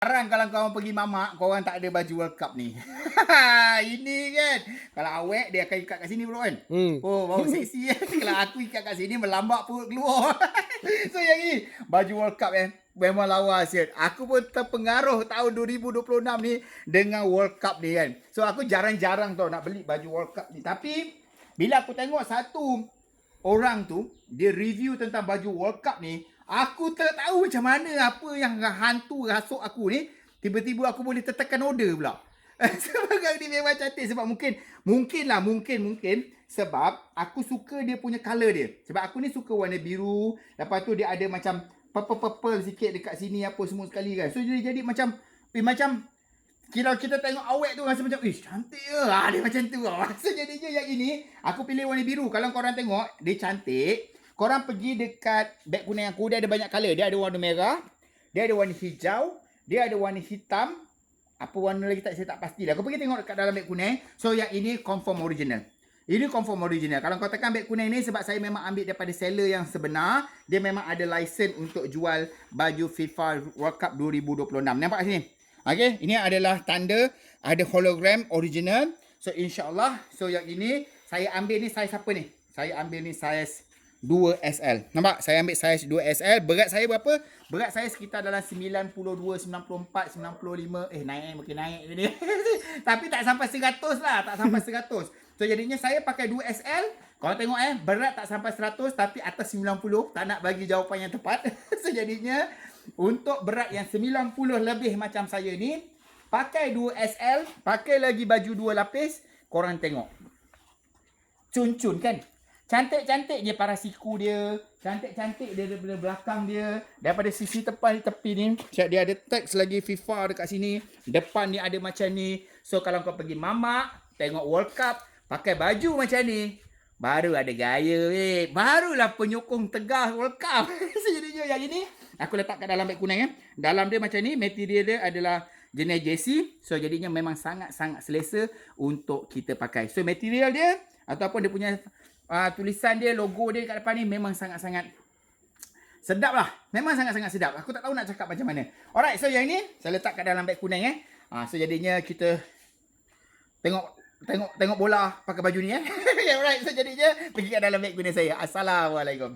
Jarang kalau korang pergi mamak, korang tak ada baju World Cup ni. Ini kan. Kalau awek, dia akan ikat kat sini bro kan. Oh, baru seksi kan. Kalau aku ikat kat sini, melambak perut keluar. So yang ni, baju World Cup memang lawa sihat. Aku pun terpengaruh tahun 2026 ni dengan World Cup ni kan. So aku jarang-jarang tau nak beli baju World Cup ni. Tapi, bila aku tengok satu orang tu, dia review tentang baju World Cup ni, aku tak tahu macam mana apa yang hantu rasuk aku ni, tiba-tiba aku boleh tertekan order pula. Sebab ni memang cantik. Sebab mungkin sebab aku suka dia punya colour dia. Sebab aku ni suka warna biru, lepas tu dia ada macam purple-purple sikit dekat sini apa semua sekali kan. So dia jadi macam kalau kita tengok awet tu rasa macam, cantik ke? Dia macam tu lah. So jadinya yang ini, aku pilih warna biru. Kalau korang tengok, dia cantik. Korang pergi dekat beg kuning aku, dia ada banyak colour. Dia ada warna merah, dia ada warna hijau, dia ada warna hitam. Apa warna lagi saya tak pasti lah. Kau pergi tengok dekat dalam beg kuning. So yang ini confirm original. Ini confirm original. Kalau kau tekan beg kuning ni, sebab saya memang ambil daripada seller yang sebenar. Dia memang ada license untuk jual baju FIFA World Cup 2026. Nampak kat sini? Okay, ini adalah tanda ada hologram original. So insyaAllah. So yang ini, saya ambil ni saiz apa ni? Saya ambil ni saiz 2SL. Nampak? Saya ambil saiz 2SL. Berat saya berapa? Berat saya sekitar dalam 92, 94, 95. Naik, makin naik ni. Tapi tak sampai 100 lah. Tak sampai 100. So jadinya saya pakai 2SL. Korang tengok berat tak sampai 100 tapi atas 90. Tak nak bagi jawapan yang tepat. So jadinya untuk berat yang 90 lebih macam saya ni, pakai 2SL, pakai lagi baju 2 lapis, korang tengok. Cun-cun kan? Cantik-cantik dia para siku dia. Cantik-cantik dia daripada belakang dia. Daripada sisi depan tepi ni. Dia ada teks lagi FIFA dekat sini. Depan ni ada macam ni. So kalau kau pergi mamak, tengok World Cup, pakai baju macam ni, baru ada gaya barulah penyokong tegar World Cup. So jadinya yang ini, aku letak kat dalam beg kuning Dalam dia macam ni, material dia adalah jenis jersey. So jadinya memang sangat-sangat selesa untuk kita pakai. So material dia ataupun dia punya tulisan dia, logo dia kat depan ni memang sangat-sangat sedap lah. Memang sangat-sangat sedap. Aku tak tahu nak cakap macam mana. Alright, so yang ni saya letak kat dalam beg kuning so jadinya kita tengok bola pakai baju ni Alright, so jadinya pergi kat dalam beg kuning saya. Assalamualaikum.